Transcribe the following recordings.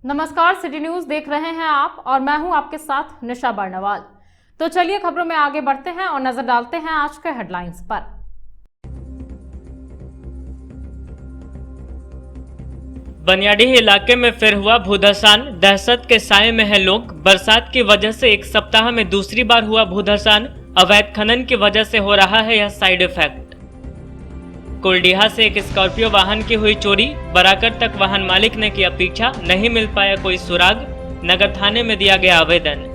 नमस्कार, city news देख रहे हैं आप और मैं हूं आपके साथ निशा बर्नवाल। तो चलिए खबरों में आगे बढ़ते हैं और नजर डालते हैं आज के हेडलाइंस पर। बनियाडीह इलाके में फिर हुआ भूधसान, दहशत के साए में है लोग। बरसात की वजह से एक सप्ताह में दूसरी बार हुआ भूधसान। अवैध खनन की वजह से हो रहा है यह साइड इफेक्ट। कुलडीहा से एक स्कॉर्पियो वाहन की हुई चोरी, बराकर तक वाहन मालिक ने किया पीछा, नहीं मिल पाया कोई सुराग, नगर थाने में दिया गया आवेदन।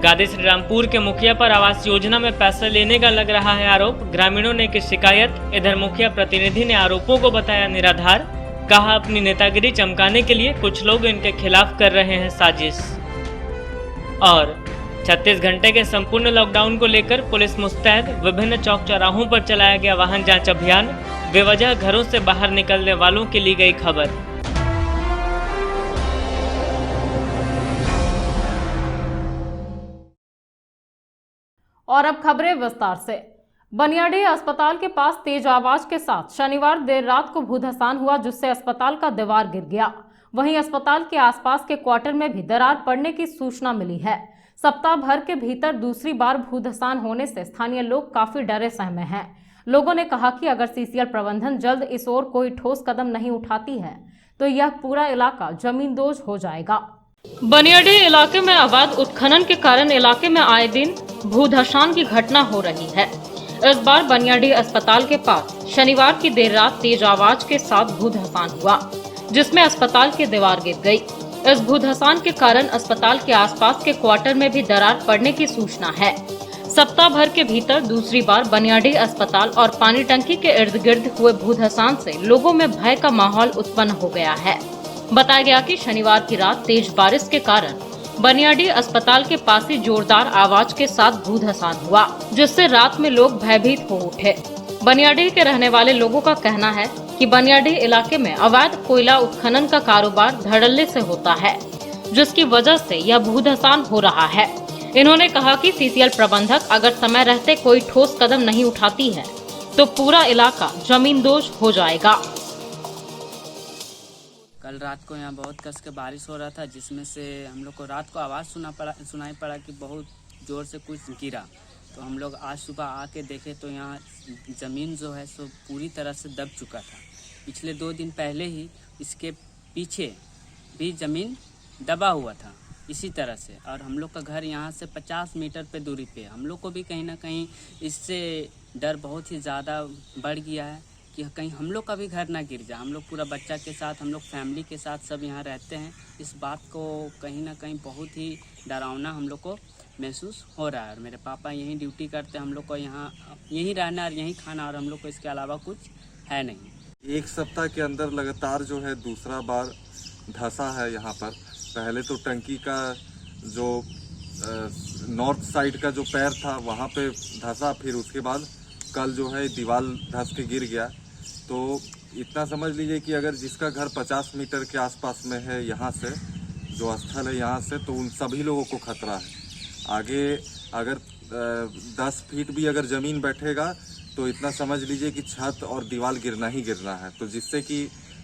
गादी श्रीरामपुर के मुखिया पर आवास योजना में पैसा लेने का लग रहा है आरोप, ग्रामीणों ने की शिकायत। इधर मुखिया प्रतिनिधि ने आरोपों को बताया निराधार, कहा अपनी नेतागिरी चमकाने के लिए कुछ लोग इनके खिलाफ कर रहे हैं साजिश। और 36 घंटे के संपूर्ण लॉकडाउन को लेकर पुलिस मुस्तैद, विभिन्न चौक चौराहों पर चलाया गया वाहन जांच अभियान, बेवजह घरों से बाहर निकलने वालों की ली गई खबर। और अब खबरें विस्तार से। बनियाडीह अस्पताल के पास तेज आवाज के साथ शनिवार देर रात को भूधसान हुआ, जिससे अस्पताल का दीवार गिर गया। वहीं अस्पताल के आसपास के क्वार्टर में भी दरार पड़ने की सूचना मिली है। सप्ताह भर के भीतर दूसरी बार भूधसान होने से स्थानीय लोग काफी डरे सहमे हैं। लोगों ने कहा कि अगर सीसीएल प्रबंधन जल्द इस ओर कोई ठोस कदम नहीं उठाती है तो यह पूरा इलाका जमींदोज हो जाएगा। बनियाडीह इलाके में अवैध उत्खनन के कारण इलाके में आए दिन भूधसान की घटना हो रही है। इस बार बनियाडीह अस्पताल के पास शनिवार की देर रात तेज आवाज के साथ भूधसान हुआ, जिसमें अस्पताल की दीवार गिर गई। इस भूधसान के कारण अस्पताल के आसपास के क्वार्टर में भी दरार पड़ने की सूचना है। सप्ताह भर के भीतर दूसरी बार बनियाडीह अस्पताल और पानी टंकी के इर्द गिर्द हुए भूधसान से लोगों में भय का माहौल उत्पन्न हो गया है। बताया गया कि शनिवार की रात तेज बारिश के कारण बनियाडीह अस्पताल के पास ही जोरदार आवाज के साथ भूधसान हुआ, जिससे रात में लोग भयभीत हो उठे। बनियाडीह के रहने वाले लोगों का कहना है कि बनियाडीह इलाके में अवैध कोयला उत्खनन का कारोबार धड़ल्ले से होता है, जिसकी वजह से यह भूधसान हो रहा है। इन्होंने कहा कि सीसीएल प्रबंधक अगर समय रहते कोई ठोस कदम नहीं उठाती है तो पूरा इलाका जमींदोज हो जाएगा। कल रात को यहाँ बहुत कस के बारिश हो रहा था, जिसमें से हम लोग को रात को आवाज़ सुनाई पड़ा कि बहुत ज़ोर से कुछ गिरा। तो हम लोग आज सुबह आके देखे तो यहाँ ज़मीन जो है सो पूरी तरह से दब चुका था। पिछले 2 दिन पहले ही इसके पीछे भी ज़मीन दबा हुआ था इसी तरह से। और हम लोग का घर यहाँ से 50 मीटर पे दूरी पे। हम लोग को भी कहीं ना कहीं इससे डर बहुत ही ज़्यादा बढ़ गया है कि कहीं हम लोग का भी घर ना गिर जाए। हम लोग पूरा बच्चा के साथ, हम लोग फैमिली के साथ सब यहाँ रहते हैं। इस बात को कहीं ना कहीं बहुत ही डरावना हम लोग को महसूस हो रहा है। और मेरे पापा यहीं ड्यूटी करते हैं, हम लोग को यहाँ यहीं रहना और यहीं खाना, और हम लोग को इसके अलावा कुछ है नहीं। एक सप्ताह के अंदर लगातार जो है दूसरा बार धंसा है यहाँ पर। पहले तो टंकी का जो नॉर्थ साइड का जो पैर था वहाँ पे धंसा, फिर उसके बाद कल जो है दीवार धंस के गिर गया। तो इतना समझ लीजिए कि अगर जिसका घर 50 मीटर के आसपास में है यहाँ से, जो स्थल है यहाँ से, तो उन सभी लोगों को खतरा है। आगे अगर 10 फीट भी अगर ज़मीन बैठेगा तो इतना समझ लीजिए कि छत और दीवार गिरना ही गिरना है। तो जिससे कि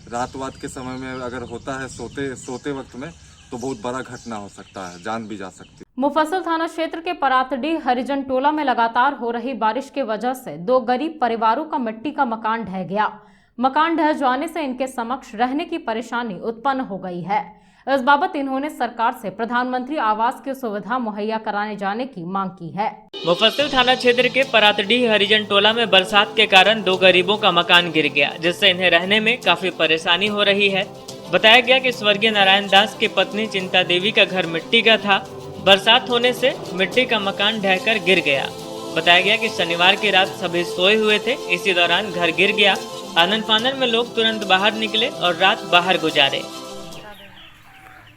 रात के समय में अगर होता है सोते वक्त में, तो बहुत बड़ा घटना हो सकता है, जान भी जा सकती है। मुफस्सिल थाना क्षेत्र के परातडीह हरिजन टोला में लगातार हो रही बारिश की वजह से 2 गरीब परिवारों का मिट्टी का मकान ढह गया। मकान ढह जाने से इनके समक्ष रहने की परेशानी उत्पन्न हो गई है। इस बाबत इन्होंने सरकार से प्रधानमंत्री आवास की सुविधा मुहैया कराने जाने की मांग की है। मुफस्सिल थाना क्षेत्र के परातडीह हरिजन टोला में बरसात के कारण 2 गरीबों का मकान गिर गया, जिससे इन्हें रहने में काफी परेशानी हो रही है। बताया गया कि स्वर्गीय नारायण दास की पत्नी चिंता देवी का घर मिट्टी का था। बरसात होने से मिट्टी का मकान ढहकर गिर गया। बताया गया कि शनिवार की रात सभी सोए हुए थे, इसी दौरान घर गिर गया। आनन फानन में लोग तुरंत बाहर निकले और रात बाहर गुजारे।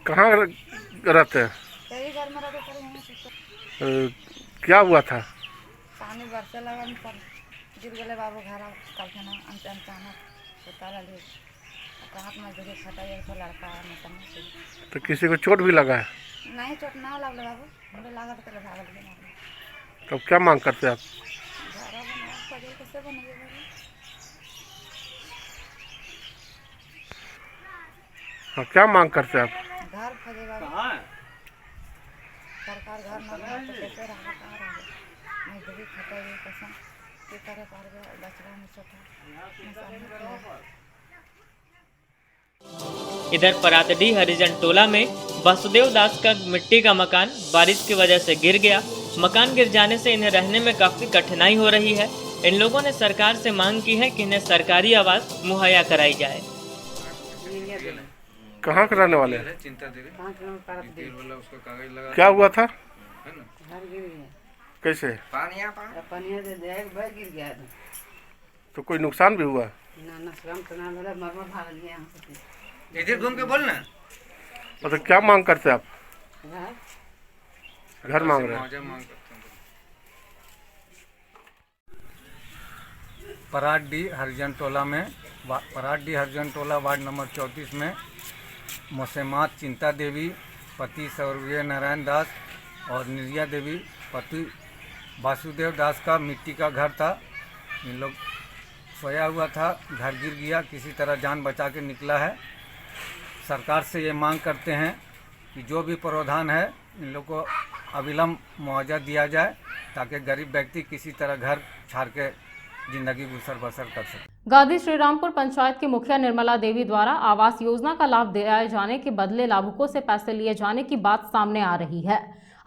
कहाँ रहते हैं? घर में रहते। क्या हुआ था? पानी बरसे लगा पर गिर गए बाबू घर कारखाना अचानक सुतारा ले हाथ में जगह फटा तो लड़का है। तो किसी को चोट भी लगा है? नहीं, चोट ना लगे बाबू, हमरे लागत कर भागल गए। तो क्या मांग करते हैं आप? घर बना कैसे बनेगा? हाँ, क्या मांग करते हैं आप? घर खोजेगा सरकार घर ना बना तो कैसे रहा कहाँ रहा मजदूरी खटाई कसम के करे पार बचरा में छोटा इधर परातडी हरिजन टोला में वासुदेव दास का मिट्टी का मकान बारिश की वजह से गिर गया। मकान गिर जाने से इन्हें रहने में काफी कठिनाई हो रही है। इन लोगों ने सरकार से मांग की है कि इन्हें सरकारी आवास मुहैया कराई जाए। कहाँ के रहने वाले हैं? क्या हुआ था? घर गिर गया कैसे? पानी गिर गया तो कोई नुकसान भी हुआ? ना श्रम तो ना मेरा मरमर भाग गया यहाँ से इधर घूम के बोल ना। मतलब क्या मांग करते हैं आप? घर मांग रहे हैं? पराडी हरिजन टोला में पराडी हरिजन टोला वार्ड नंबर 34 में मोसेमात चिंता देवी पति स्वर्गीय नारायण दास और निर्या देवी पति वासुदेव दास का मिट्टी का घर था। इन लोग सोया हुआ था, घर गिर गया, किसी तरह जान बचा के निकला है। सरकार से ये मांग करते हैं कि जो भी प्रावधान है इन लोग को अविलंब मुआवजा दिया जाए ताकि गरीब व्यक्ति किसी तरह घर छाड़ के जिंदगी गुजर बसर कर सके। गादी श्रीरामपुर पंचायत की मुखिया निर्मला देवी द्वारा आवास योजना का लाभ दिलाए जाने के बदले लाभुकों से पैसे लिए जाने की बात सामने आ रही है।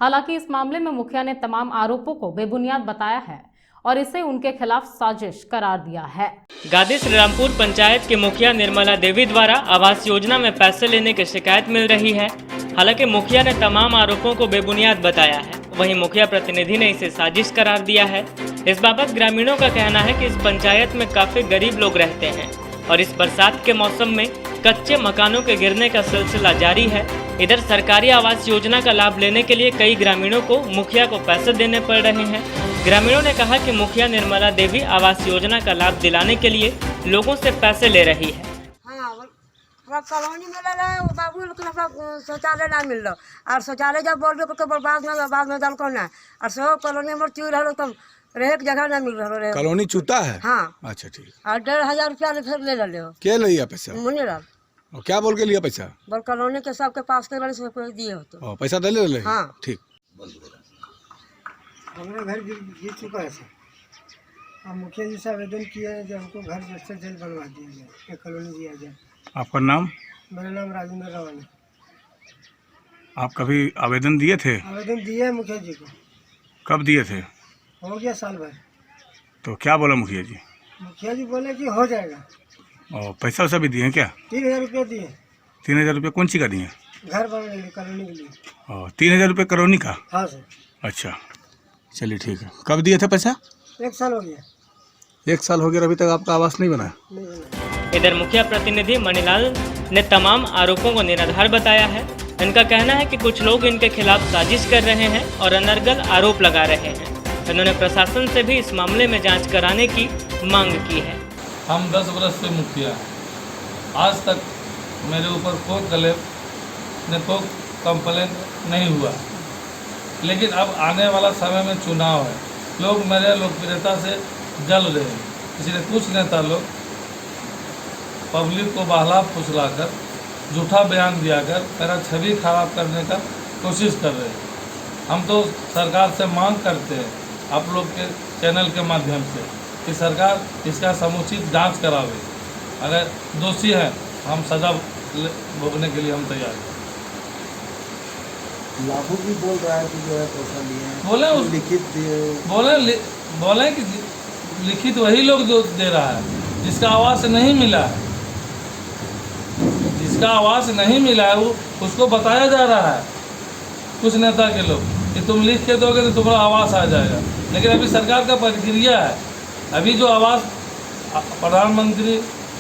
हालांकि इस मामले में मुखिया ने तमाम आरोपों को बेबुनियाद बताया है और इसे उनके खिलाफ साजिश करार दिया है। गादी श्रीरामपुर पंचायत के मुखिया निर्मला देवी द्वारा आवास योजना में पैसे लेने की शिकायत मिल रही है। हालांकि मुखिया ने तमाम आरोपों को बेबुनियाद बताया है। वहीं मुखिया प्रतिनिधि ने इसे साजिश करार दिया है। इस बाबत ग्रामीणों का कहना है कि इस पंचायत में काफी गरीब लोग रहते हैं और इस बरसात के मौसम में कच्चे मकानों के गिरने का सिलसिला जारी है। इधर सरकारी आवास योजना का लाभ लेने के लिए कई ग्रामीणों को मुखिया को पैसे देने पड़ रहे हैं। ग्रामीणों ने कहा कि मुखिया निर्मला देवी आवास योजना का लाभ दिलाने के लिए लोगों से पैसे ले रही है। कॉलोनी में रहा है बाबू लोग शौचालय ना मिल रहा और शौचालय जब बोल रहे बाद में दल ना और सब कॉलोनी में चूल रहा तो रहे जगह ना मिल रहा है। कॉलोनी चूता है? हाँ। अच्छा ठीक। और 1,500 रुपया फिर ले रहे हो। क्या लिया पैसा? मुनि रहा। और क्या बोल के लिया पैसा? बोल कॉलोनी के सबके पास के सबको दिए हो तो। पैसा दे ले? हाँ ठीक। हमारा घर गिर चुका है सर। हम मुखिया जी से आवेदन किया है जो हमको घर जल्द से जल्द बनवा दिया जाए, एक कॉलोनी दिया जाए। आपका नाम? मेरा नाम राजेंद्र रावल है। आप कभी आवेदन दिए थे? आवेदन दिए है मुखिया जी को। कब दिए थे? हो गया साल भर। तो क्या बोला मुखिया जी? मुखिया जी बोले कि हो जाएगा। और पैसा वैसा भी दिए क्या? 3,000 रुपया दिए। 3,000 रुपये कौन सी का दिए? घर बनने के लिए, कॉलोनी के लिए। और 3,000 रुपये कॉलोनी का? हाँ सर। अच्छा चलिए ठीक है। कब दिए थे पैसा? 1 साल हो गया। 1 साल हो गया, अभी तक आपका आवास नहीं बना? नहीं बना। इधर मुखिया प्रतिनिधि मणिलाल ने तमाम आरोपों को निराधार बताया है। इनका कहना है कि कुछ लोग इनके खिलाफ साजिश कर रहे हैं और अनर्गल आरोप लगा रहे हैं। उन्होंने प्रशासन से भी इस मामले में जांच कराने की मांग की है। हम 10 वर्ष से मुखिया हैं, आज तक मेरे ऊपर कोई क्लेम ने कोई कंप्लेन नहीं हुआ। लेकिन अब आने वाला समय में चुनाव है, लोग मेरे लोकप्रियता से जल रहे हैं, इसलिए कुछ नेता लोग पब्लिक को बहला फुसला कर झूठा बयान दिया कर मेरा छवि खराब करने का कोशिश कर रहे हैं। हम तो सरकार से मांग करते हैं आप लोग के चैनल के माध्यम से कि सरकार इसका समुचित जांच करावे। अगर दोषी है हम सजा भोगने के लिए हम तैयार हैं। लाभू भी बोल रहा है कि जो है पैसा लिए हैं, लिखित बोले कि लिखित वही लोग जो दे रहा है जिसका आवास नहीं मिला है। जिसका आवास नहीं मिला है वो उसको बताया जा रहा है कुछ नेता के लोग कि तुम लिख के दोगे तो तुम्हारा आवास आ जाएगा। लेकिन अभी सरकार का प्रक्रिया है, अभी जो आवास प्रधानमंत्री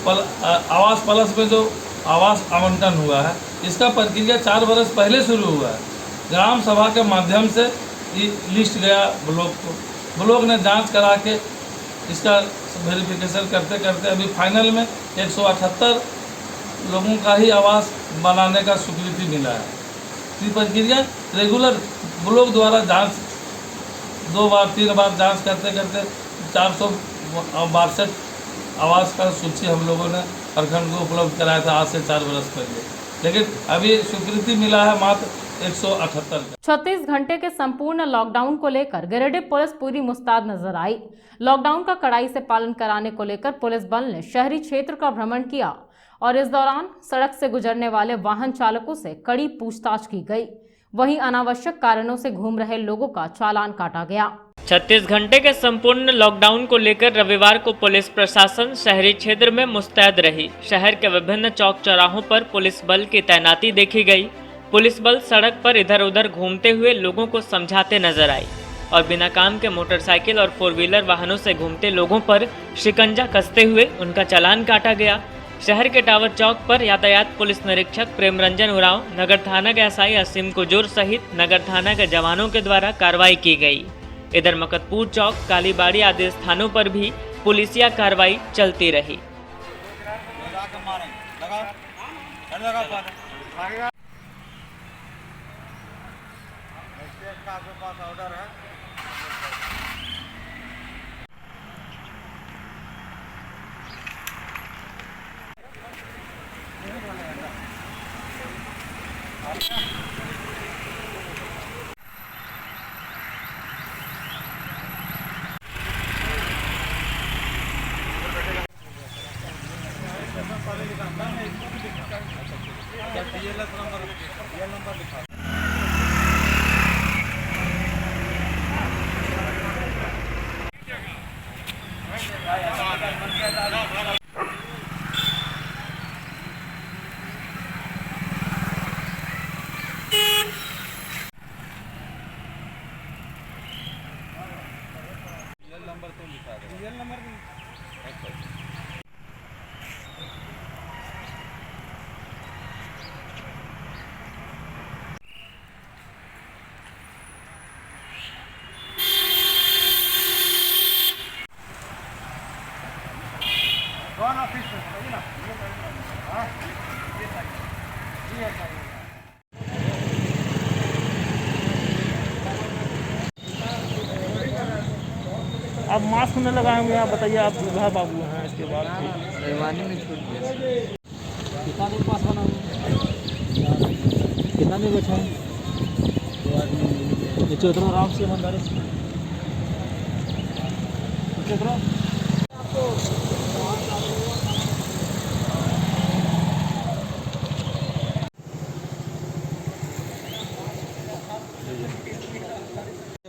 आवास प्लस में जो आवास आवंटन हुआ है इसका प्रक्रिया 4 वर्ष पहले शुरू हुआ है। ग्राम सभा के माध्यम से ये लिस्ट गया ब्लॉक को, ब्लॉक ने जांच करा के इसका वेरिफिकेशन करते करते अभी फाइनल में 178 लोगों का ही आवास बनाने का स्वीकृति मिला है। ये प्रक्रिया रेगुलर ब्लॉक द्वारा जांच 2 बार 3 बार जांच करते करते 462 आवास का सूची हम लोगों ने प्रखंड को उपलब्ध कराया था आज से 4 वर्ष पहले। लेकिन अभी स्वीकृति मिला है मात्र 178 का। 36 घंटे के संपूर्ण लॉकडाउन को लेकर गिरिडीह पुलिस पूरी मुस्तैद नजर आई। लॉकडाउन का कड़ाई से पालन कराने को लेकर पुलिस बल ने शहरी क्षेत्र का भ्रमण किया और इस दौरान सड़क से गुजरने वाले वाहन चालकों से कड़ी पूछताछ की गई। वहीं अनावश्यक कारणों से घूम रहे लोगों का चालान काटा गया। 36 घंटे के संपूर्ण लॉकडाउन को लेकर रविवार को पुलिस प्रशासन शहरी क्षेत्र में मुस्तैद रही। शहर के विभिन्न चौक चौराहों पर पुलिस बल की तैनाती देखी गई। पुलिस बल सड़क पर इधर उधर घूमते हुए लोगों को समझाते नजर आई और बिना काम के मोटरसाइकिल और 4 व्हीलर वाहनों से घूमते लोगों पर शिकंजा कसते हुए उनका चालान काटा गया। शहर के टावर चौक पर यातायात पुलिस निरीक्षक प्रेम रंजन उरांव, नगर थाना के एसआई असीम कुजूर सहित नगर थाना के जवानों के द्वारा कार्रवाई की गई। इधर मकतपुर चौक, कालीबाड़ी आदि स्थानों पर भी पुलिसिया कार्रवाई चलती रही। आप मास्क नहीं लगाए होंगे, आप बताइए, आप दूल्हा बाबू हैं। इसके बाद बेईमानी में छूट गया। कितना देर पास बना कितना देर बैठा है? 2 आदमी नीचे उतरो आराम से, ईमानदारी से नीचे उतरो।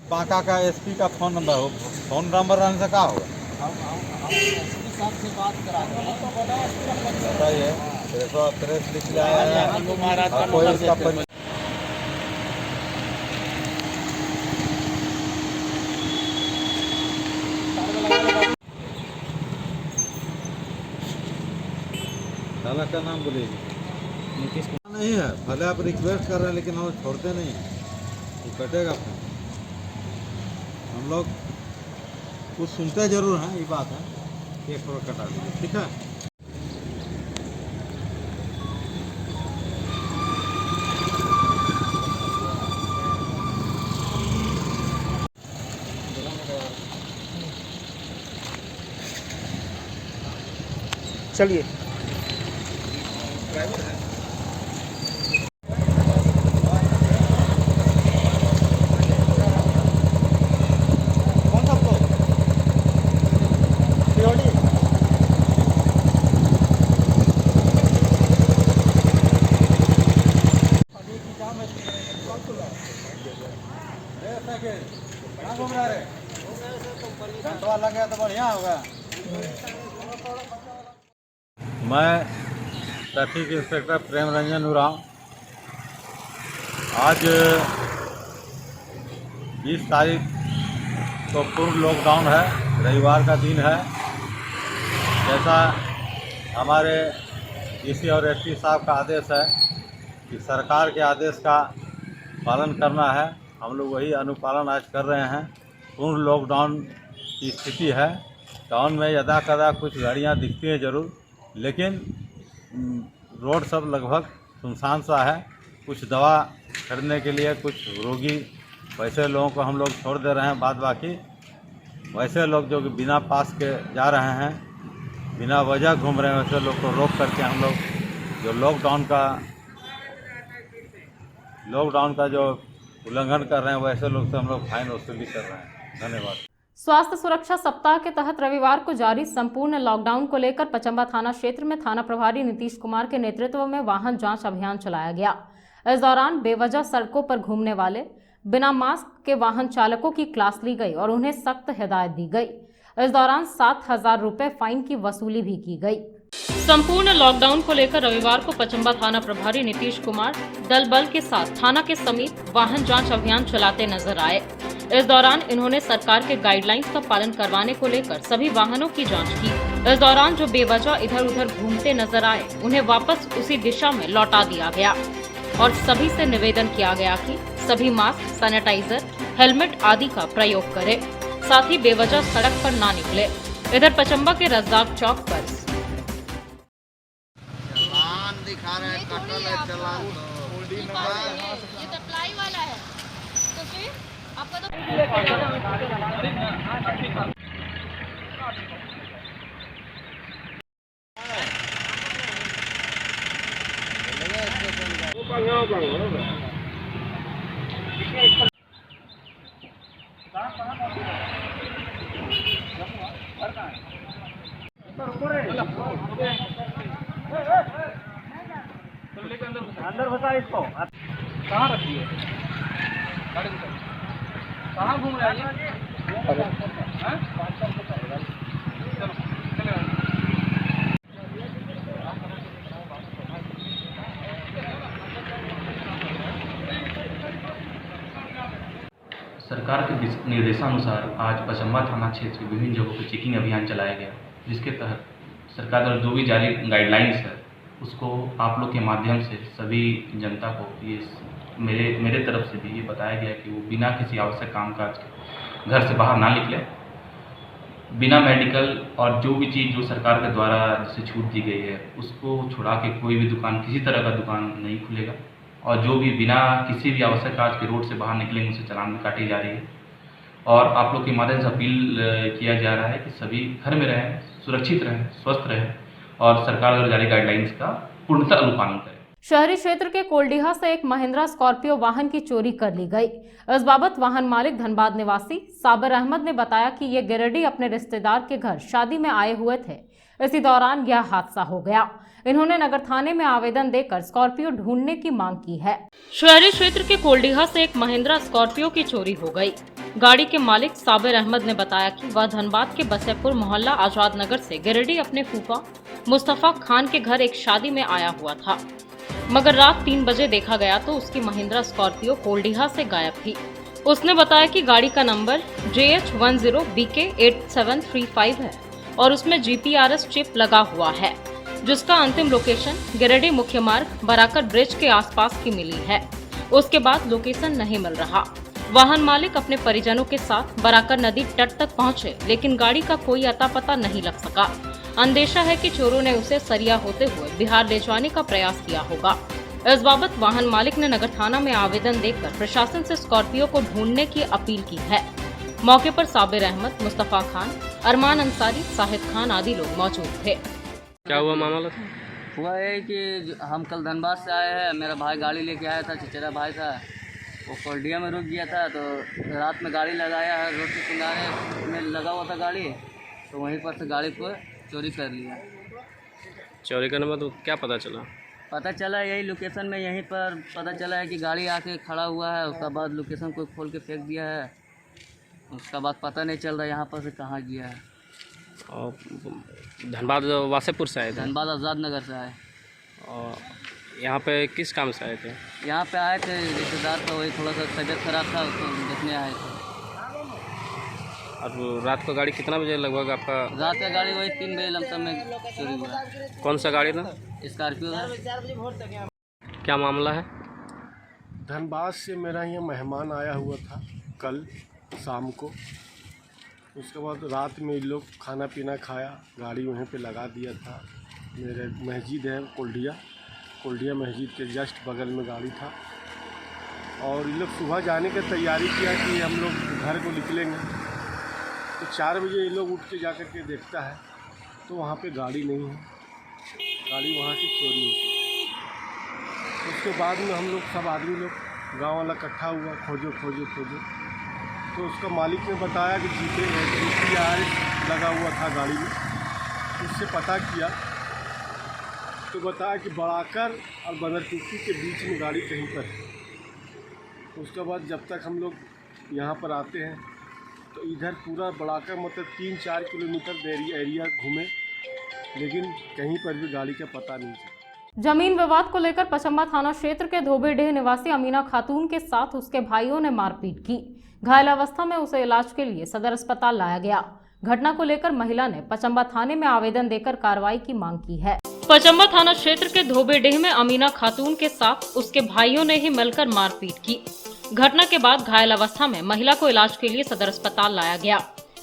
बांका का एसपी का फोन नंबर हो, फोन नंबर रहने से क्या होगा? बताइए, 303 लिख लिया है, कोई इसका परिचय चालक का नाम बोलिए। नीतीश कुमार नहीं है, भले आप रिक्वेस्ट कर रहे हैं लेकिन हम छोड़ते नहीं, वो कटेगा फोन। हम लोग कुछ सुनते जरूर हैं, ये बात है, एक और कटा दीजिए, ठीक है। चलिए। लगे तो बढ़िया होगा। मैं ट्रैफिक इंस्पेक्टर प्रेम रंजन उरांव आज 20 तारीख को पूर्ण लॉकडाउन है, रविवार का दिन है। जैसा हमारे डीसी और एसपी साहब का आदेश है कि सरकार के आदेश का पालन करना है, हम लोग वही अनुपालन आज कर रहे हैं। पूर्ण लॉकडाउन की स्थिति है। टाउन में यदा कदा कुछ गाड़ियाँ दिखती हैं जरूर, लेकिन रोड सब लगभग सुनसान सा है। कुछ दवा खरीदने के लिए कुछ रोगी वैसे लोगों को हम लोग छोड़ दे रहे हैं, बाद बाकी वैसे लोग जो बिना पास के जा रहे हैं, बिना वजह घूम रहे हैं, वैसे लोग को रोक करके हम लोग जो लॉकडाउन का लॉकडाउन का जो उल्लंघन कर रहे हैं वैसे लोग से हम लोग फाइन वसूली कर रहे हैं। धन्यवाद। स्वास्थ्य सुरक्षा सप्ताह के तहत रविवार को जारी संपूर्ण लॉकडाउन को लेकर पचंबा थाना क्षेत्र में थाना प्रभारी नीतीश कुमार के नेतृत्व में वाहन जांच अभियान चलाया गया। इस दौरान बेवजह सड़कों पर घूमने वाले बिना मास्क के वाहन चालकों की क्लास ली गई और उन्हें सख्त हिदायत दी गई। इस दौरान 7,000 रुपए फाइन की वसूली भी की गई। संपूर्ण लॉकडाउन को लेकर रविवार को पचंबा थाना प्रभारी नीतीश कुमार दल बल के साथ थाना के समीप वाहन जांच अभियान चलाते नजर आए। इस दौरान इन्होंने सरकार के गाइडलाइंस का पालन करवाने को लेकर सभी वाहनों की जांच की। इस दौरान जो बेवजह इधर उधर घूमते नजर आए उन्हें वापस उसी दिशा में लौटा दिया गया और सभी से निवेदन किया गया कि सभी मास्क, सैनिटाइजर, हेलमेट आदि का प्रयोग करें, साथ ही बेवजह सड़क पर ना निकले। इधर पचंबा के रज्जाक चौक पर दिखा रहे हैं कटल है चलान तो ये तो अप्लाई वाला है तो फिर आपका तो अंदर बता इसको कहाँ रखी है, कहाँ घूम रहा है सरकार के निर्देशानुसार आज पचंबा थाना क्षेत्र के विभिन्न जगहों पर चेकिंग अभियान चलाया गया, जिसके तहत सरकार द्वारा जो भी जारी गाइडलाइंस है उसको आप लोग के माध्यम से सभी जनता को ये मेरे तरफ से भी ये बताया गया कि वो बिना किसी आवश्यक कामकाज के घर से बाहर ना निकले, बिना मेडिकल और जो भी चीज़ जो सरकार के द्वारा जिसे छूट दी गई है उसको छुड़ा के कोई भी दुकान, किसी तरह का दुकान नहीं खुलेगा और जो भी बिना किसी भी आवश्यक काज के रोड से बाहर निकलेंगे उनसे चालान भी काटी जा रही है। और आप लोग के माध्यम से अपील किया जा रहा है कि सभी घर में रहें, सुरक्षित रहें, स्वस्थ रहें और सरकार द्वारा जारी गाइडलाइंस का पूर्णतः अनुपालन करें। शहरी क्षेत्र के कोल्डीहा से एक महिंद्रा स्कॉर्पियो वाहन की चोरी कर ली गई। इस बाबत वाहन मालिक धनबाद निवासी साबिर अहमद ने बताया कि ये गिरिडीह अपने रिश्तेदार के घर शादी में आए हुए थे। इसी दौरान यह हादसा हो गया। इन्होंने नगर थाने में आवेदन देकर स्कॉर्पियो ढूंढने की मांग की है। शहरी क्षेत्र के कोल्डीहा से एक महिंद्रा स्कॉर्पियो की चोरी हो गई। गाड़ी के मालिक साबिर अहमद ने बताया कि वह धनबाद के बसेपुर मोहल्ला आजाद नगर से गिरिडीह अपने फूफा मुस्तफा खान के घर एक शादी में आया हुआ था, मगर रात 3 बजे देखा गया तो उसकी महिंद्रा स्कॉर्पियो कोल्डीहा से गायब थी। उसने बताया कि गाड़ी का नंबर JH10BK8735 है और उसमें GPRS चिप लगा हुआ है, जिसका अंतिम लोकेशन गिरिडीह मुख्य मार्ग बराकर ब्रिज के आसपास की मिली है। उसके बाद लोकेशन नहीं मिल रहा। वाहन मालिक अपने परिजनों के साथ बराकर नदी तट तक पहुंचे, लेकिन गाड़ी का कोई अता पता नहीं लग सका। अंदेशा है कि चोरों ने उसे सरिया होते हुए बिहार ले जाने का प्रयास किया होगा। इस बाबत वाहन मालिक ने नगर थाना में आवेदन देकर प्रशासन से स्कॉर्पियो को ढूंढने की अपील की है। मौके पर साबिर अहमद, मुस्तफा खान, अरमान अंसारी, साहिद खान आदि लोग मौजूद थे। क्या हुआ मामला? हुआ है कि हम कल धनबाद से आए हैं, मेरा भाई गाड़ी लेके आया था, चचेरा भाई था, वो कोल्डिया में रुक गया था, तो रात में गाड़ी लगाया है, रोड के किनारे में लगा हुआ था गाड़ी, तो वहीं पर से गाड़ी को चोरी कर लिया। चोरी करने में तो क्या पता चला? पता चला यही लोकेशन में, यहीं पर पता चला है कि गाड़ी आके खड़ा हुआ है, उसका बाद लोकेशन कोई खोल के फेंक दिया है, उसका बाद पता नहीं चल रहा यहाँ पर से कहाँ गया है। और धनबाद वासेपुर से आए थे? धनबाद आज़ाद नगर से आए। और यहाँ पे किस काम से आए थे? यहाँ पे आए थे रिश्तेदार का, वही थोड़ा सा तबीयत खराब था, उसको देखने आए थे। और रात को गाड़ी कितना बजे लगभग आपका? रात का गाड़ी वही 3 बजे लमसम में चोरी हुआ। कौन सा गाड़ी था? स्कॉर्पियो था। क्या मामला है? धनबाद से मेरा यहाँ मेहमान आया हुआ था कल शाम को, उसके बाद रात में इन लोग खाना पीना खाया, गाड़ी वहीं पे लगा दिया था। मेरे मस्जिद है कोल्डिया मस्जिद के जस्ट बगल में गाड़ी था, और इन लोग सुबह जाने की तैयारी किया कि हम लोग घर को निकलेंगे, तो 4 बजे ये लोग उठ के जा कर के देखता है तो वहाँ पे गाड़ी नहीं है, गाड़ी वहाँ से चोरी हुई। उसके बाद में हम लोग सब आदमी लोग गांव वाला इकट्ठा हुआ, खोजो खोजो खोजो। तो उसका मालिक ने बताया कि GPS लगा हुआ था गाड़ी में। उससे पता किया तो बताया कि बड़ाकर और बदरकुक्की के बीच में गाड़ी कहीं पर है। उसके बाद जब तक हम लोग यहाँ पर आते हैं तो इधर पूरा बड़ाकर मतलब 3-4 किलोमीटर एरिया घूमे, लेकिन कहीं पर भी गाड़ी का पता नहीं चला। जमीन विवाद को लेकर पचम्बा थाना क्षेत्र के धोबीडीह निवासी अमीना खातून के साथ उसके भाइयों ने मारपीट की। घायल अवस्था में उसे इलाज के लिए सदर अस्पताल लाया गया। घटना को लेकर महिला ने पचम्बा थाने में आवेदन देकर कार्रवाई की मांग की है। पचम्बा थाना क्षेत्र के धोबीडीह में अमीना खातून के साथ उसके भाइयों ने ही मिलकर मारपीट की। घटना के बाद घायल अवस्था में महिला को इलाज के लिए सदर अस्पताल लाया गया,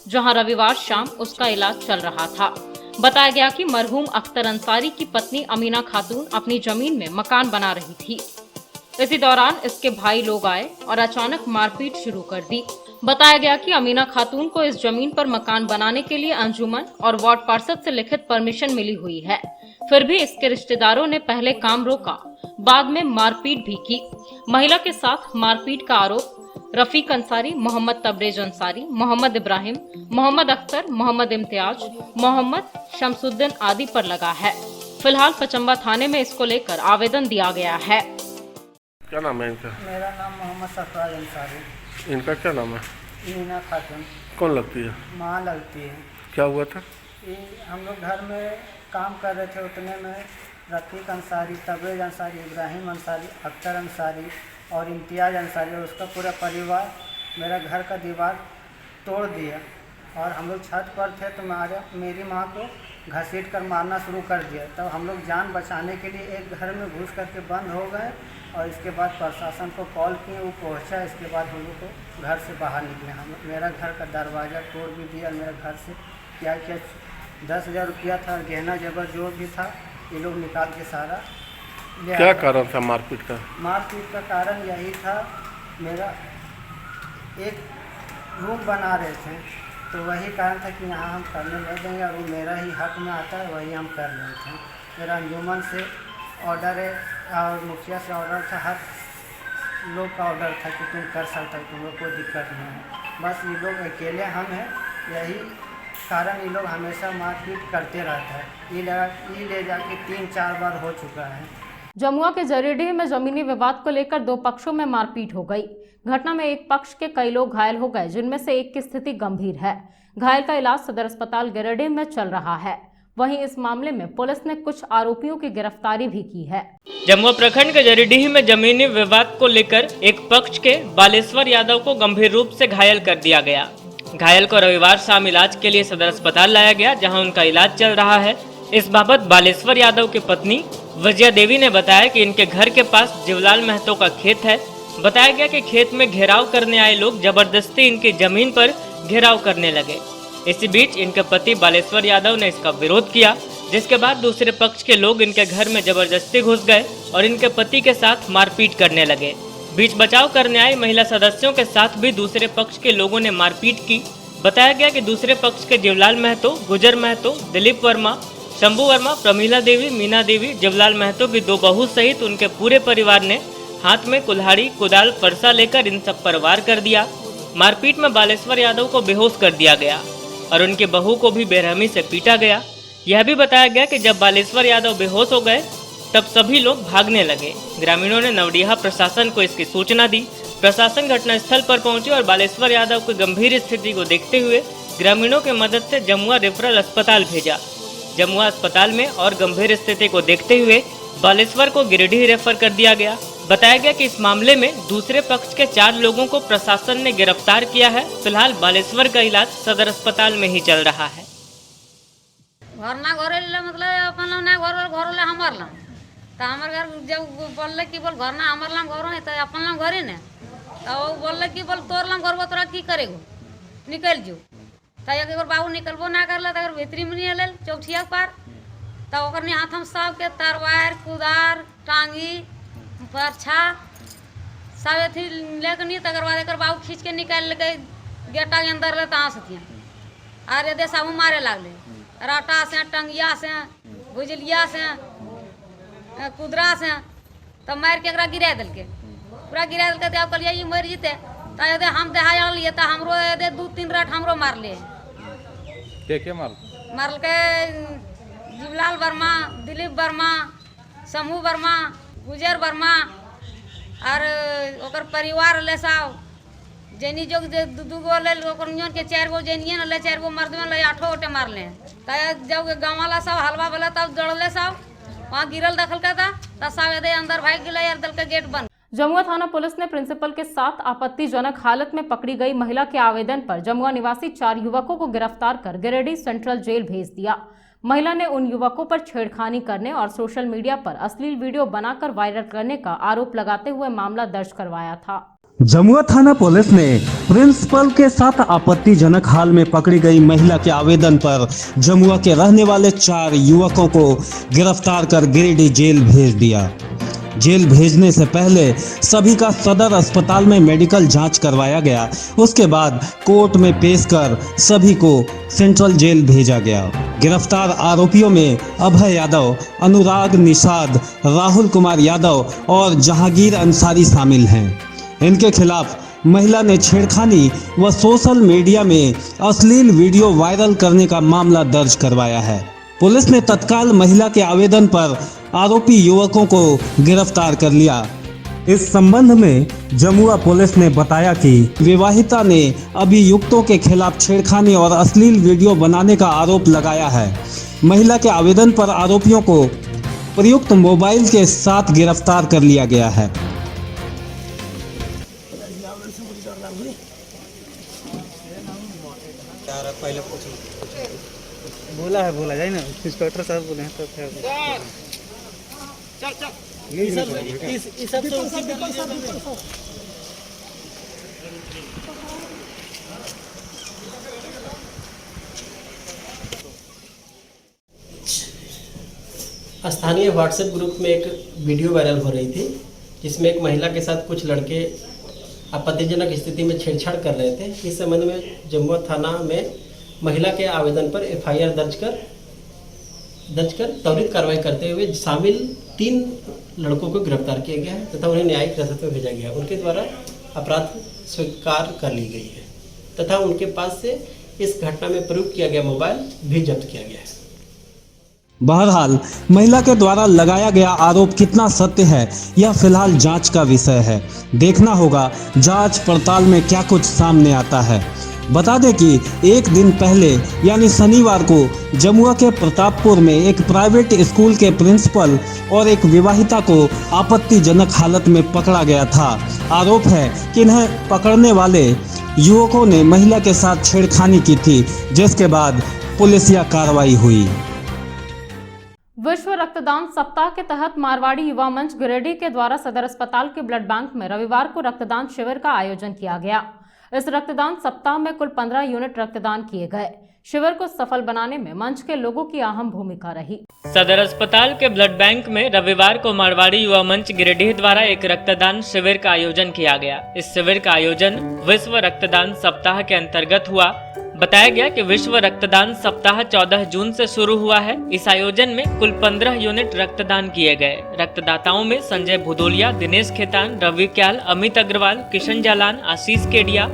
जहां रविवार शाम उसका इलाज चल रहा था। बताया गया कि मरहूम अख्तर अंसारी की पत्नी अमीना खातून अपनी जमीन में मकान बना रही थी। इसी दौरान इसके भाई लोग आए और अचानक मारपीट शुरू कर दी। बताया गया कि अमीना खातून को इस जमीन पर मकान बनाने के लिए अंजुमन और वार्ड पार्षद से लिखित परमिशन मिली हुई है। फिर भी इसके रिश्तेदारों ने पहले काम रोका, बाद में मारपीट भी की। महिला के साथ मारपीट का आरोप रफीक अंसारी, मोहम्मद तबरेज अंसारी, मोहम्मद इब्राहिम, मोहम्मद अख्तर, मोहम्मद इम्तियाज, मोहम्मद शमसुद्दीन आदि पर लगा है। फिलहाल पचम्बा थाने में इसको लेकर आवेदन दिया गया है। क्या नाम है इनका? मेरा नाम मोहम्मद सरफराज अंसारी। इनका क्या नाम है? मीना खातून। कौन लगती है? माँ लगती है। क्या हुआ था? हम लोग घर में काम कर रहे थे, उतने में रफीक अंसारी, तबरेज अंसारी, इब्राहिम अंसारी, अख्तर अंसारी और इम्तियाज अंसारी और उसका पूरा परिवार मेरा घर का दीवार तोड़ दिया। और हम लोग छत पर थे तो मेरी माँ को घसीट कर मारना शुरू कर दिया। तब हम लोग जान बचाने के लिए एक घर में घुस करके बंद हो गए और इसके बाद प्रशासन को कॉल किए, वो पहुंचा। इसके बाद हम लोग को घर से बाहर निकले। हम मेरा घर का दरवाज़ा तोड़ भी दिया। मेरा घर से क्या 10,000 रुपया था, गहना जेवर जो भी था, ये लोग निकाल के सारा ले। क्या कारण था मारपीट का? मारपीट का कारण यही था, मेरा एक रूम बना रहे थे तो वही कारण था कि यहाँ हम करने लग गए और वो मेरा ही हक में आता है, वही हम कर रहे थे। मेरा अंजुमन से ऑर्डर है और मुखिया से ऑर्डर था, हर लोग का ऑर्डर था कि तुम कर सकते हो, तुम लोग कोई दिक्कत नहीं है। बस ये लोग अकेले हम हैं, यही कारण ये लोग हमेशा मारपीट करते रहता है। ये ले जाके 3-4 बार हो चुका है। जमुआ के जरीडीह में जमीनी विवाद को लेकर 2 पक्षों में मारपीट हो गई। घटना में एक पक्ष के कई लोग घायल हो गए, जिनमें से एक की स्थिति गंभीर है। घायल का इलाज सदर अस्पताल गिरिडीह में चल रहा है। वहीं इस मामले में पुलिस ने कुछ आरोपियों की गिरफ्तारी भी की है। जमुआ प्रखंड के जरीडीह में जमीनी विवाद को लेकर एक पक्ष के बालेश्वर यादव को गंभीर रूप से घायल कर दिया गया। घायल को रविवार शाम इलाज के लिए सदर अस्पताल लाया गया, जहां उनका इलाज चल रहा है। इस बाबत बालेश्वर यादव की पत्नी विजया देवी ने बताया कि इनके घर के पास जीवलाल महतो का खेत है। बताया गया कि खेत में घेराव करने आए लोग जबरदस्ती इनकी जमीन पर घेराव करने लगे। इसी बीच इनके पति बालेश्वर यादव ने इसका विरोध किया, जिसके बाद दूसरे पक्ष के लोग इनके घर में जबरदस्ती घुस गए और इनके पति के साथ मारपीट करने लगे। बीच बचाव करने आई महिला सदस्यों के साथ भी दूसरे पक्ष के लोगों ने मारपीट की। बताया गया कि दूसरे पक्ष के जीवलाल महतो, गुजर महतो, दिलीप वर्मा, शंभू वर्मा, प्रमीला देवी, मीना देवी, जीवलाल महतो की 2 बहू सहित उनके पूरे परिवार ने हाथ में कुल्हाड़ी, कुदाल, फरसा लेकर इन सब पर वार कर दिया। मारपीट में बालेश्वर यादव को बेहोश कर दिया गया और उनकी बहू को भी बेरहमी से पीटा गया। यह भी बताया गया कि जब बालेश्वर यादव बेहोश हो गए तब सभी लोग भागने लगे। ग्रामीणों ने नवडीहा प्रशासन को इसकी सूचना दी। प्रशासन घटनास्थल पर पहुंचे और बालेश्वर यादव की गंभीर स्थिति को देखते हुए ग्रामीणों की मदद से जमुआ रेफरल अस्पताल भेजा। जमुआ अस्पताल में और गंभीर स्थिति को देखते हुए बालेश्वर को गिरिडीह रेफर कर दिया गया। बताया गया कि इस मामले में दूसरे पक्ष के 4 लोगों को प्रशासन ने गिरफ्तार किया है। फिलहाल बालेश्वर का इलाज सदर अस्पताल में ही चल रहा है। घर ना घरे मतलब अपन ना घर हमार ला तो हमार घर जब बोल कि बोल घर ना हमार लाम घर है तो अपन लाम घरे ने तो बोल कि बोल तोर लाम घर तोरा की करेगो निकल जो तो एक बार बाबू निकलबो ना करला तो भीतरी में नहीं ले चौथिया पार तो हाथ हम सब के तरवार, कुदार, टांगी, परछा सब अथी लेके नहीं तकर बाद एक बाबू खींच के निकाल के गेटा के अंदर ले तहाँ से अरे दे सब मारे लागले राटा से, टंगिया से, भुजलिया से, कुदरा से, तब मार के गिरा दिल के पूरा गिरा दिल के आप कलिया ये मर जीते तो यदि हम देहा लिए तो हमरो यदि 2-3 रात हमरो मार लिए के मारल के जीवलाल वर्मा, दिलीप वर्मा, समूह वर्मा, गुजर वर्मा और ओकर परिवार ले साव जैनी जोग दू गो ले ओकर नियन के 4 गो जैनिए न ले 4 गो मर्दवन ले 8 गोटे मारले त जब गाँव वाला सब हलवा वाला तब दौड़ले सब वहाँ गिरल दखल का था तब सब यदि अंदर भाग गया यार दल के गेट बंद। जमुआ थाना पुलिस ने प्रिंसिपल के साथ आपत्तिजनक हालत में पकड़ी गई महिला के आवेदन पर जमुआ निवासी 4 युवकों को गिरफ्तार कर गिरिडीह सेंट्रल जेल भेज दिया। महिला ने उन युवकों पर छेड़खानी करने और सोशल मीडिया पर अश्लील वीडियो बनाकर वायरल करने का आरोप लगाते हुए मामला दर्ज करवाया था। जमुआ थाना पुलिस ने प्रिंसिपल के साथ आपत्तिजनक हाल में पकड़ी गई महिला के आवेदन पर जमुआ के रहने वाले 4 युवकों को गिरफ्तार कर गिरिडीह जेल भेज दिया। जेल भेजने से पहले सभी का सदर अस्पताल में मेडिकल जांच करवाया गया। उसके बाद कोर्ट में पेश कर सभी को सेंट्रल जेल भेजा गया। गिरफ्तार आरोपियों में अभय यादव, अनुराग निषाद, राहुल कुमार यादव और जहांगीर अंसारी शामिल हैं। इनके खिलाफ महिला ने छेड़खानी व सोशल मीडिया में अश्लील वीडियो वायरल करने का मामला दर्ज करवाया है। पुलिस ने तत्काल महिला के आवेदन पर आरोपी युवकों को गिरफ्तार कर लिया। इस संबंध में जमुआ पुलिस ने बताया कि विवाहिता ने अभियुक्तों के खिलाफ छेड़खानी और अश्लील वीडियो बनाने का आरोप लगाया है। महिला के आवेदन पर आरोपियों को प्रयुक्त मोबाइल के साथ गिरफ्तार कर लिया गया है। बोला जाए ना इंस्पेक्टर साहब बोले हैं तो क्या स्थानीय व्हाट्सएप ग्रुप में एक वीडियो वायरल हो रही थी जिसमें एक महिला के साथ कुछ लड़के आपत्तिजनक स्थिति में छेड़छाड़ कर रहे थे। इस संबंध में जमुआ थाना में महिला के आवेदन पर एफआईआर दर्ज कर त्वरित कार्रवाई करते हुए शामिल 3 लड़कों को गिरफ्तार किया गया है तथा उन्हें न्यायिक हिरासत में भेजा गया। उनके द्वारा अपराध स्वीकार कर ली गई है तथा उनके पास से इस घटना में प्रयोग किया गया मोबाइल भी जब्त किया गया है। बहरहाल महिला के द्वारा लगाया गया आरोप कितना सत्य है यह फिलहाल जांच का विषय है। देखना होगा जांच पड़ताल में क्या कुछ सामने आता है। बता दें कि एक दिन पहले यानी शनिवार को जमुआ के प्रतापपुर में एक प्राइवेट स्कूल के प्रिंसिपल और एक विवाहिता को आपत्तिजनक हालत में पकड़ा गया था। आरोप है कि इन्हें पकड़ने वाले युवकों ने महिला के साथ छेड़खानी की थी, जिसके बाद पुलिसिया कार्रवाई हुई। विश्व रक्तदान सप्ताह के तहत मारवाड़ी युवा मंच गिरिडीह के द्वारा सदर अस्पताल के ब्लड बैंक में रविवार को रक्तदान शिविर का आयोजन किया गया। इस रक्तदान सप्ताह में कुल 15 यूनिट रक्तदान किए गए। शिविर को सफल बनाने में मंच के लोगों की अहम भूमिका रही। सदर अस्पताल के ब्लड बैंक में रविवार को मारवाड़ी युवा मंच गिरिडीह द्वारा एक रक्तदान शिविर का आयोजन किया गया। इस शिविर का आयोजन विश्व रक्तदान सप्ताह के अंतर्गत हुआ। बताया गया कि विश्व रक्तदान सप्ताह 14 जून से शुरू हुआ है। इस आयोजन में कुल 15 यूनिट रक्तदान किए गए। रक्तदाताओं में संजय भुदोलिया, दिनेश खेतान, रवि क्याल, अमित अग्रवाल, किशन जालान, आशीष केडिया,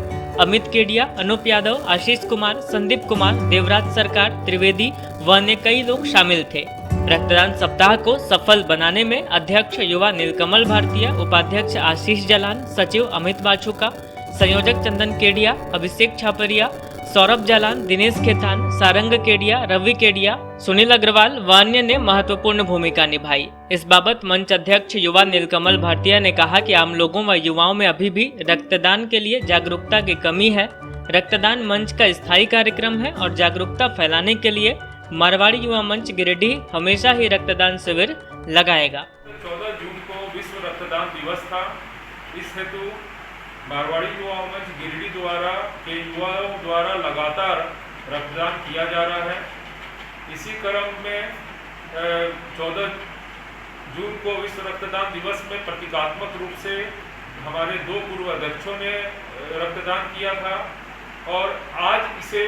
अमित केडिया, अनूप यादव, आशीष कुमार, संदीप कुमार, देवराज सरकार, त्रिवेदी व अन्य कई लोग शामिल थे। रक्तदान सप्ताह को सफल बनाने में अध्यक्ष युवा नीलकमल भारतीय, उपाध्यक्ष आशीष जालान, सचिव अमित बाछुका, संयोजक चंदन केडिया, अभिषेक छापरिया, सौरभ जालान, दिनेश खेतान, सारंग केडिया, रवि केडिया, सुनील अग्रवाल व अन्य ने महत्वपूर्ण भूमिका निभाई। इस बाबत मंच अध्यक्ष युवा नीलकमल भारतीय ने कहा कि आम लोगों व युवाओं में अभी भी रक्तदान के लिए जागरूकता की कमी है। रक्तदान मंच का स्थायी कार्यक्रम है और जागरूकता फैलाने के लिए मारवाड़ी युवा मंच गिरिडीह हमेशा ही रक्तदान शिविर लगाएगा। 14 जून को विश्व रक्तदान दिवस था। इस हेतु मारवाड़ी युवा मंच गिरिडीह द्वारा के युवाओं द्वारा लगातार रक्तदान किया जा रहा है। इसी क्रम में 14 जून को विश्व रक्तदान दिवस में प्रतीकात्मक रूप से हमारे 2 पूर्व अध्यक्षों ने रक्तदान किया था और आज इसे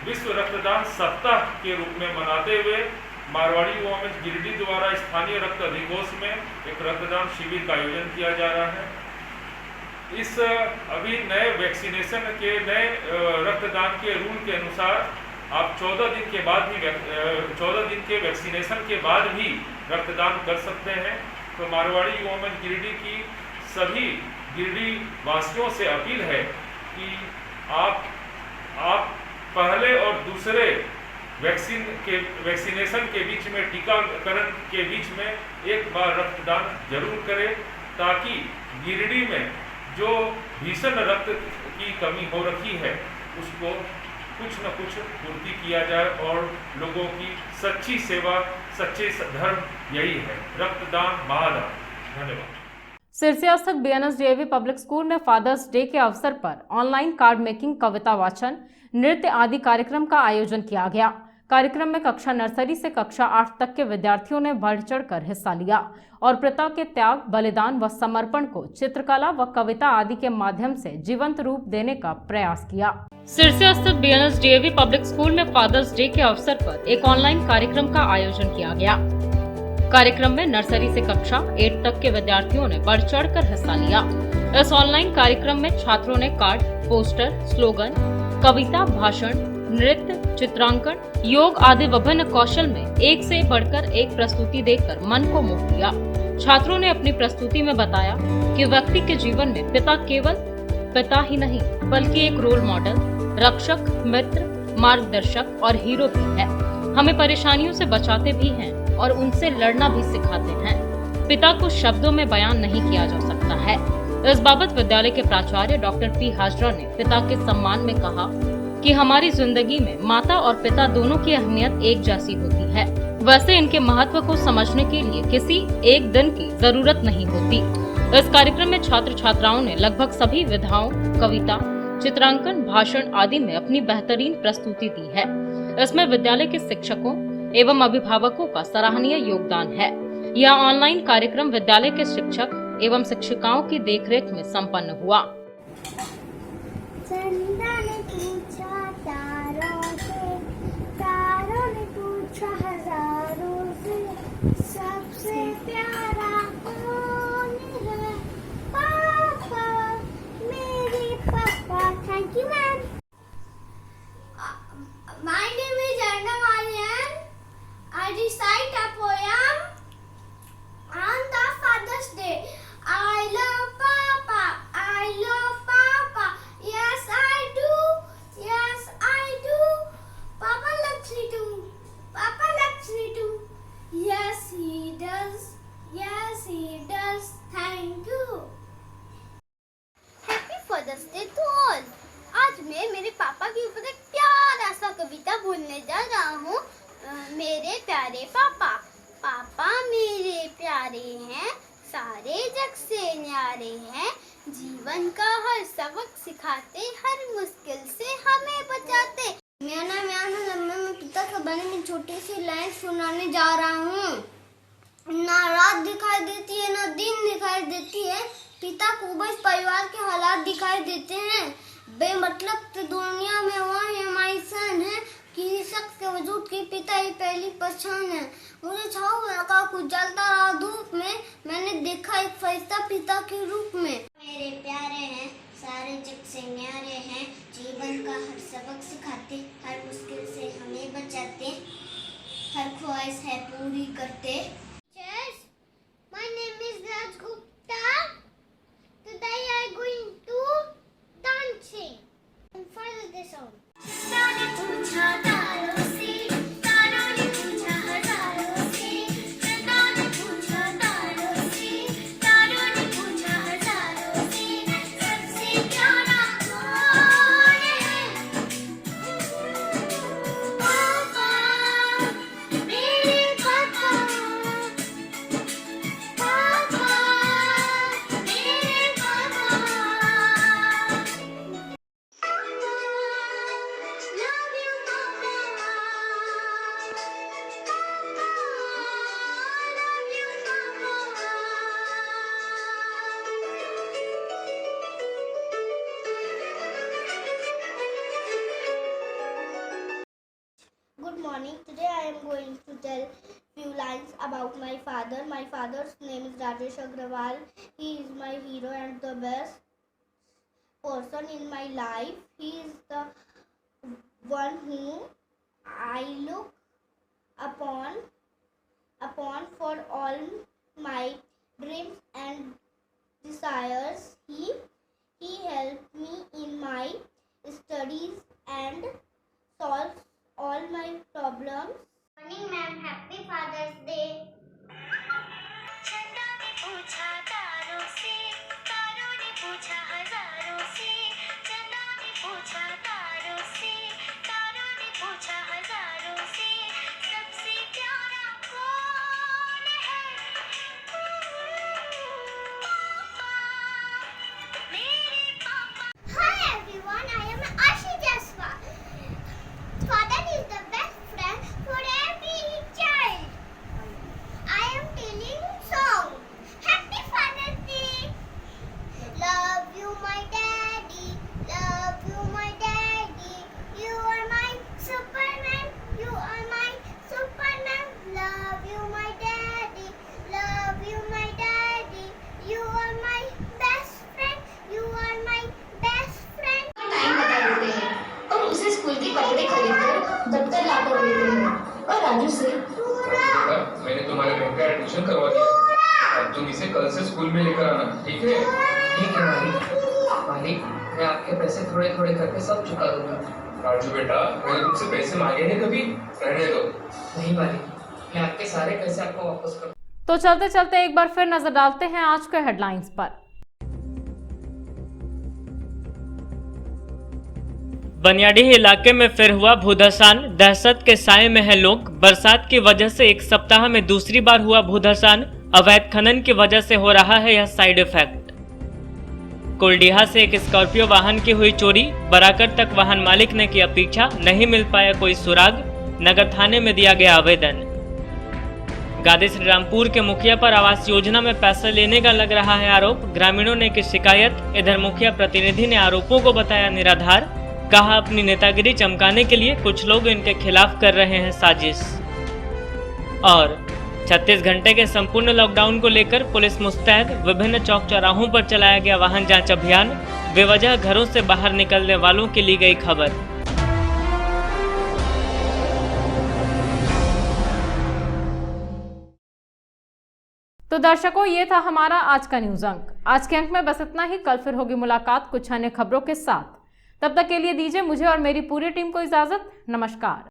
विश्व रक्तदान सप्ताह के रूप में मनाते हुए मारवाड़ी युवा मंच गिरिडीह द्वारा स्थानीय रक्त अधिकोष में एक रक्तदान शिविर का आयोजन किया जा रहा है। इस अभी नए वैक्सीनेशन के नए रक्तदान के रूल के अनुसार आप 14 दिन के बाद भी 14 दिन के वैक्सीनेशन के बाद भी रक्तदान कर सकते हैं। तो मारवाड़ी युवा मंच गिरिडीह की सभी गिरिडीह वासियों से अपील है कि आप पहले और दूसरे वैक्सीनेशन के बीच में, टीकाकरण के बीच में एक बार रक्तदान जरूर करें, ताकि गिरिडीह में जो भीषण रक्त की कमी हो रखी है उसको कुछ न कुछ पूर्ति किया जाए और लोगों की सच्ची सेवा, सच्चे धर्म यही है, रक्तदान महादान। धन्यवाद। सिरसिया स्थित बीएनएस डीएवी पब्लिक स्कूल में फादर्स डे के अवसर पर ऑनलाइन कार्ड मेकिंग, कविता वाचन, नृत्य आदि कार्यक्रम का आयोजन किया गया। कार्यक्रम में कक्षा नर्सरी से कक्षा 8 तक के विद्यार्थियों ने बढ़ चढ़कर हिस्सा लिया और पिता के त्याग, बलिदान व समर्पण को चित्रकला व कविता आदि के माध्यम से जीवंत रूप देने का प्रयास किया। सिरसिया स्थित बीएनएस डीएवी पब्लिक स्कूल में फादर्स डे के अवसर पर एक ऑनलाइन कार्यक्रम का आयोजन किया गया। कार्यक्रम में नर्सरी से कक्षा 8 तक के विद्यार्थियों ने बढ़ चढ़कर हिस्सा लिया। इस ऑनलाइन कार्यक्रम में छात्रों ने कार्ड, पोस्टर, स्लोगन, कविता, भाषण, नृत्य, चित्रांकन, योग आदि विभिन्न कौशल में एक से बढ़कर एक प्रस्तुति देकर मन को मोह लिया। छात्रों ने अपनी प्रस्तुति में बताया कि व्यक्ति के जीवन में पिता केवल पिता ही नहीं बल्कि एक रोल मॉडल, रक्षक, मित्र, मार्गदर्शक और हीरो भी है। हमें परेशानियों से बचाते भी हैं और उनसे लड़ना भी सिखाते हैं। पिता को शब्दों में बयान नहीं किया जा सकता है। इस बाबत विद्यालय के प्राचार्य डॉक्टर पी हाजरा ने पिता के सम्मान में कहा कि हमारी जिंदगी में माता और पिता दोनों की अहमियत एक जैसी होती है। वैसे इनके महत्व को समझने के लिए किसी एक दिन की जरूरत नहीं होती। इस कार्यक्रम में छात्र छात्राओं ने लगभग सभी विधाओं, कविता, चित्रांकन, भाषण आदि में अपनी बेहतरीन प्रस्तुति दी है। इसमें विद्यालय के शिक्षकों एवं अभिभावकों का सराहनीय योगदान है। यह ऑनलाइन कार्यक्रम विद्यालय के शिक्षक एवं शिक्षिकाओं की देखरेख में संपन्न हुआ। चंदा ने पूछा तारों से, तारों ने पूछा हजारों से, सबसे प्यारा कौन है? पापा, मेरे पापा। Thank you ma'am. My name is Anna Marian. I recite a poem on the Father's Day. I love Papa. I love Papa. Yes, I do. Yes, I do. Papa loves me too. Papa loves me too. Yes, he does. Yes, he does. Thank you. Happy Father's Day to all. आज मैं मेरे पापा के ऊपर एक प्यारा सा कविता बोलने जा रहा हूँ। मेरे प्यारे पापा, पापा मेरे प्यारे हैं, सारे जग से न्यारे हैं, जीवन का हर सबक सिखाते, हर मुश्किल से हमें बचाते। मेरा नाम यान, मैं पिता के बारे में छोटी सी लाइन सुनाने जा रहा हूँ। ना रात दिखाई देती है, ना दिन दिखाई देती है, पिता को बस परिवार के हालात दिखाई देते हैं। बेमतलब की दुनिया में वह हमारी शान है, किसी शख्स के वजूद की पिता ही पहली पहचान है। मुझे छाव लगा कुछ जलता रहा धूप में, मैंने देखा एक फरिश्ता पिता के रूप में। मेरे प्यारे हैं, सारे जग से न्यारे हैं, जीवन का हर सबक सिखाते, हर मुश्किल से हमें बचाते, हर ख्वाहिश है पूरी करते। My name is Raj Gupta. Today I am going to dancing. Follow the song. ताने पूछा तारों से, तारों ने पूछा हजारों से, ताने पूछा तारों से, तारों ने पूछा हजारों से, सबसे प्यारा कौन है? पापा, मेरे पापा, पापा, मेरे पापा। Love you, Papa. Love you, Papa. Good morning. Today I am going to tell few lines about my father. My father's name is Rajesh Agrawal. He is my hero and the best. person in my life. He is the one whom I look upon for all my dreams and desires. He helped me in my studies and solves all my problems. Morning ma'am, happy Father's Day. चंदा ने पूछा तारों से, तारों ने पूछा हजारों से, चंदा ने पूछा तारों से, तारों ने पूछा हजारों से, सबसे प्यारा कौन है? पापा, मेरे पापा. Hi everyone, I am Ashi Jaswal. Father is the best friend for every child. I am telling song. Happy Father's Day. Love you my daddy. Love you my daddy. You are my Superman. You are my Superman. Love you my daddy. Love you my daddy. You are my best friend. You are my best friend. Time बता देते हैं और उसे school के कपड़े खरीदकर दफ्तर लाकर देते हैं और राजू से मैंने तुम्हारे बहन का एडमिशन करवा दिया, अब तुम इसे कल से स्कूल में लेकर आना, ठीक है? ठीक है मालिक. मालिक, मैं आपके पैसे थोड़े थोड़े करके सब चुका दूंगा. राजू बेटा, मैंने तुमसे पैसे मांगे नहीं कभी, रहने दो. नहीं मालिक, मैं आपके सारे पैसे आपको वापस कर. तो चलते चलते एक बार फिर नजर डालते हैं आज के हेडलाइंस पर। बनियाडीह इलाके में फिर हुआ भूधसान, दहशत के साए में है लोग। बरसात की वजह से एक सप्ताह में दूसरी बार हुआ भूधसान। अवैध खनन की वजह से हो रहा है यह साइड इफेक्ट। कुलडीहा से एक स्कॉर्पियो वाहन की हुई चोरी, बराकर तक वाहन मालिक ने किया पीछा, नहीं मिल पाया कोई सुराग, नगर थाने में दिया गया आवेदन। गादी श्रीरामपुर के मुखिया पर आवास योजना में पैसा लेने का लग रहा है आरोप, ग्रामीणों ने की शिकायत। इधर मुखिया प्रतिनिधि ने आरोपों को बताया निराधार, कहा अपनी नेतागिरी चमकाने के लिए कुछ लोग इनके खिलाफ कर रहे हैं साजिश। और 36 घंटे के संपूर्ण लॉकडाउन को लेकर पुलिस मुस्तैद, विभिन्न चौक चौराहों पर चलाया गया वाहन जांच अभियान, बेवजह घरों से बाहर निकलने वालों की ली गई खबर। तो दर्शकों, ये था हमारा आज का न्यूज अंक। आज के अंक में बस इतना ही। कल फिर होगी मुलाकात कुछ अन्य खबरों के साथ। तब तक के लिए दीजिए मुझे और मेरी पूरी टीम को इजाजत। नमस्कार।